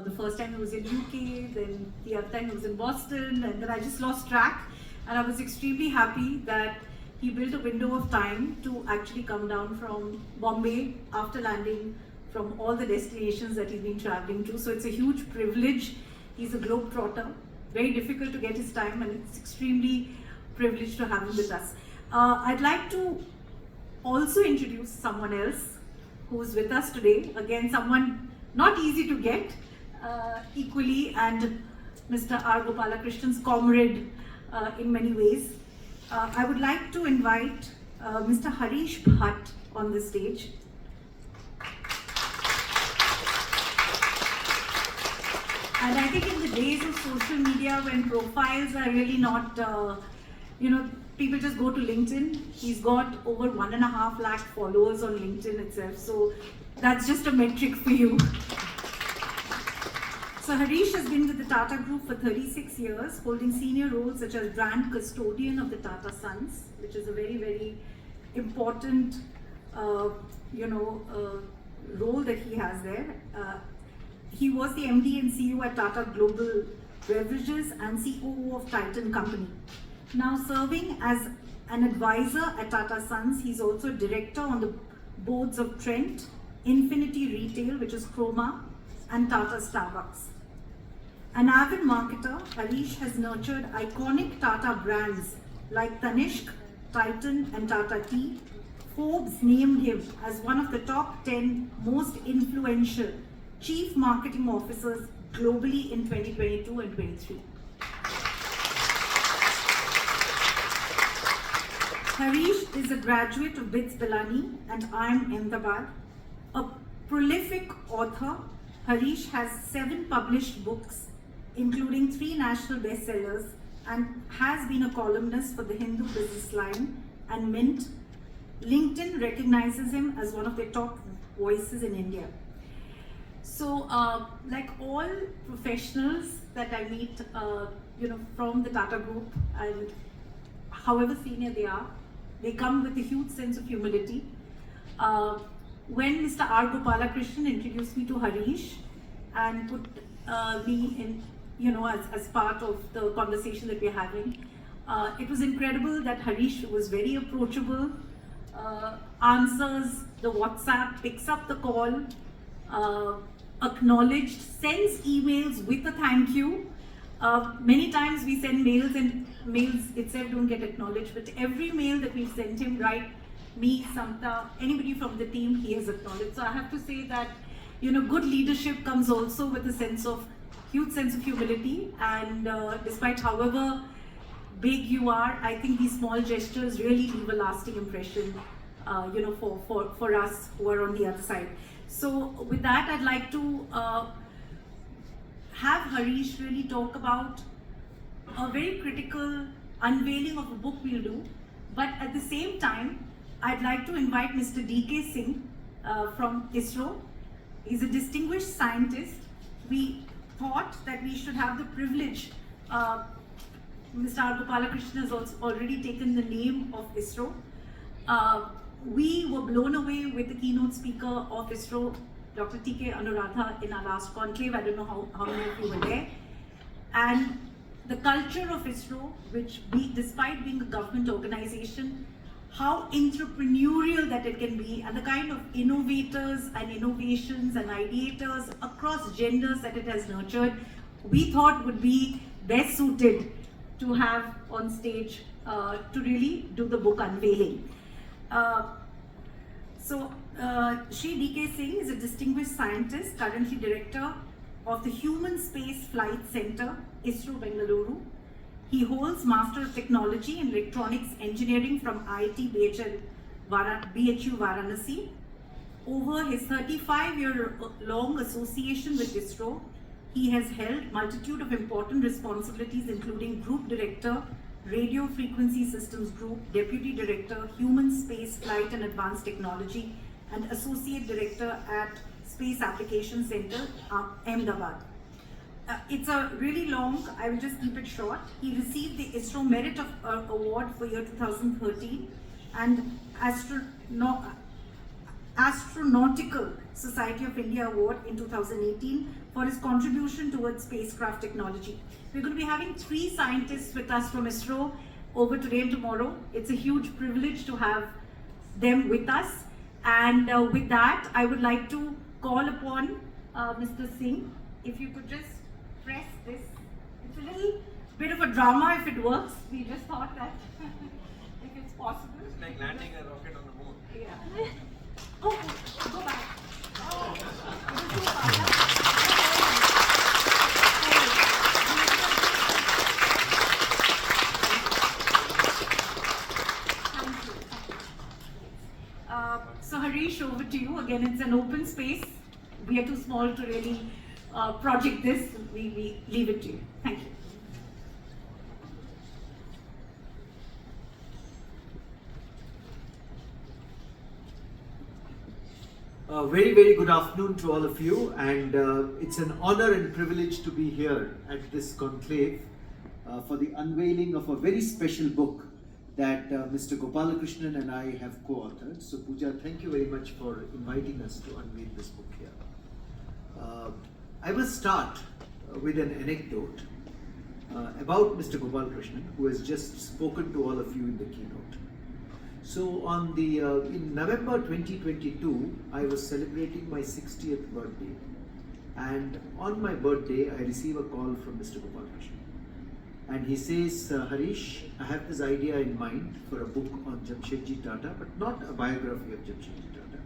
The first time he was in UK, then the other time he was in Boston, and then I just lost track. And I was extremely happy that he built a window of time to actually come down from Bombay after landing from all the destinations that he's been traveling to. So it's a huge privilege. He's a globetrotter. Very difficult to get his time, and it's extremely privileged to have him with us. I'd like to also introduce someone else who's with us today. Again, someone not easy to get equally, and Mr. R. Gopalakrishnan's comrade in many ways. I would like to invite Mr. Harish Bhatt on the stage. And I think in the days of social media, when profiles are really not, people just go to LinkedIn. He's got over 1.5 lakh followers on LinkedIn itself. So that's just a metric for you. So Harish has been with the Tata Group for 36 years, holding senior roles such as brand custodian of the Tata Sons, which is a very, very important, role that he has there. He was the MD and CEO at Tata Global Beverages and COO of Titan Company. Now serving as an advisor at Tata Sons, he's also a director on the boards of Trent, Infinity Retail, which is Chroma, and Tata Starbucks. An avid marketer, Harish has nurtured iconic Tata brands like Tanishq, Titan, and Tata Tea. Forbes named him as one of the top 10 most influential chief marketing officers globally in 2022 and 23. Harish is a graduate of BITS Pilani and IIM Ahmedabad. A prolific author, Harish has 7 published books, including 3 national bestsellers, and has been a columnist for the Hindu Business Line and Mint. LinkedIn recognizes him as one of the top voices in India. So, like all professionals that I meet, from the Tata Group, and however senior they are, they come with a huge sense of humility. When Mr. R. Gopalakrishnan introduced me to Harish and put me in, as part of the conversation that we're having, it was incredible that Harish was very approachable, answers the WhatsApp, picks up the call, acknowledged, sends emails with a thank you. Many times we send mails and mails itself don't get acknowledged, but every mail that we've sent him, right, me, Samta, anybody from the team, he has acknowledged. So I have to say that, good leadership comes also with a huge sense of humility, and despite however big you are, I think these small gestures really leave a lasting impression, for us who are on the other side. So with that, I'd like to have Harish really talk about a very critical unveiling of a book we'll do, but at the same time, I'd like to invite Mr. D.K. Singh from ISRO. He's a distinguished scientist. We thought that we should have the privilege. Mr. R. Gopalakrishnan has also already taken the name of ISRO. We were blown away with the keynote speaker of ISRO, Dr. T.K. Anuradha, in our last conclave. I don't know how many of you were there. And the culture of ISRO, despite being a government organization, how entrepreneurial that it can be, and the kind of innovators and innovations and ideators across genders that it has nurtured, we thought would be best suited to have on stage to really do the book unveiling. Shri D.K. Singh is a distinguished scientist, currently director of the Human Space Flight Center, ISRO Bengaluru. He holds Master of Technology in Electronics Engineering from IIT BHU Varanasi. Over his 35-year-long association with ISRO, he has held multitude of important responsibilities, including Group Director, Radio Frequency Systems Group, Deputy Director, Human Space Flight and Advanced Technology, and Associate Director at Space Application Center, Ahmedabad. It's a really long, I will just keep it short. He received the ISRO Merit Award for year 2013 and Astronautical Society of India Award in 2018 for his contribution towards spacecraft technology. We're going to be having 3 scientists with us from ISRO over today and tomorrow. It's a huge privilege to have them with us. And with that, I would like to call upon Mr. Singh. If you could just press this. It's a little bit of a drama if it works. We just thought that if it's possible. It's like landing a rocket on the moon. Yeah. Oh, go back. Oh, thank you. So Harish, over to you. Again, it's an open space. We are too small to really project this. We leave it to you. Thank you. Very, very good afternoon to all of you, and it's an honor and privilege to be here at this conclave for the unveiling of a very special book that Mr. Gopalakrishnan and I have co-authored. So Pooja, thank you very much for inviting us to unveil this book here. I will start with an anecdote about Mr. Gopalakrishnan, who has just spoken to all of you in the keynote. So on the in November 2022, I was celebrating my 60th birthday, and on my birthday, I receive a call from Mr. Gopalakrishnan, and he says, Harish, I have this idea in mind for a book on Jamshedji Tata, but not a biography of Jamshedji Tata,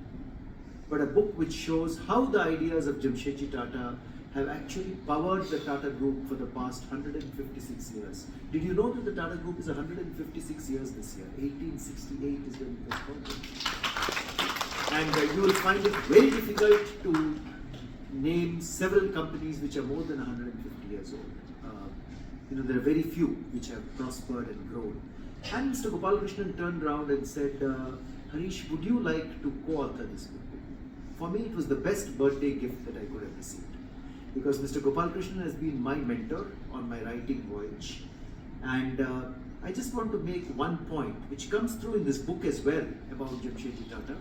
but a book which shows how the ideas of Jamshedji Tata have actually powered the Tata Group for the past 156 years. Did you know that the Tata Group is 156 years this year? 1868 is when it was founded. And you will find it very difficult to name several companies which are more than 150 years old. There are very few which have prospered and grown. And Mr. Gopalakrishnan turned around and said, Harish, would you like to co-author this book? For me, it was the best birthday gift that I could have received, because Mr. Gopalakrishnan has been my mentor on my writing voyage. And I just want to make one point, which comes through in this book as well, about Jamshedji Tata.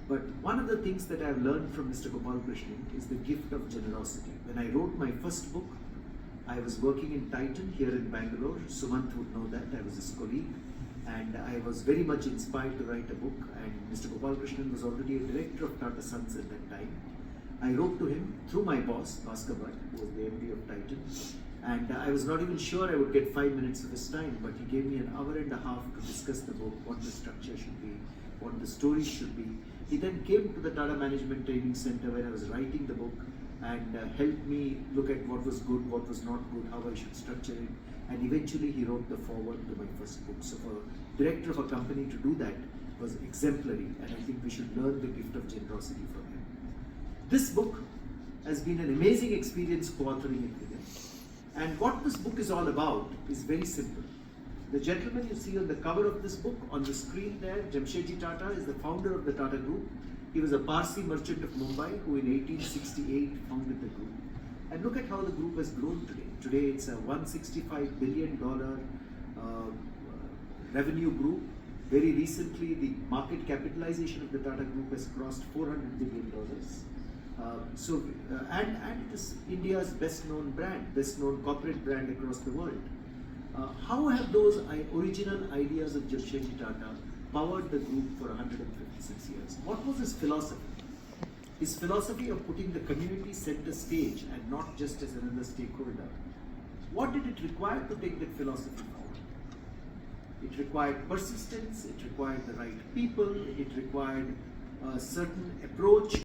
But one of the things that I've learned from Mr. Gopalakrishnan is the gift of generosity. When I wrote my first book, I was working in Titan here in Bangalore. Sumant would know that. I was his colleague. And I was very much inspired to write a book. And Mr. Gopalakrishnan was already a director of Tata Sons at that time. I wrote to him through my boss, Bhaskar Bhatt, who was the MD of Titan. And I was not even sure I would get 5 minutes of his time, but he gave me an hour and a half to discuss the book, what the structure should be, what the story should be. He then came to the Tata Management Training Center where I was writing the book, and helped me look at what was good, what was not good, how I should structure it. And eventually he wrote the foreword to my first book. So for a director of a company to do that was exemplary, and I think we should learn the gift of generosity from him. This book has been an amazing experience co-authoring it with him. And what this book is all about is very simple. The gentleman you see on the cover of this book, on the screen there, Jamshedji Tata, is the founder of the Tata Group. He was a Parsi merchant of Mumbai who in 1868 founded the group. And look at how the group has grown today. Today it's a $165 billion revenue group. Very recently, the market capitalization of the Tata Group has crossed $400 billion. And it is India's best known brand, best known corporate brand across the world. How have those original ideas of Jamshedji Tata powered the group for 156 years? What was his philosophy? His philosophy of putting the community center stage and not just as another stakeholder. What did it require to take that philosophy forward? It required persistence, it required the right people, it required a certain approach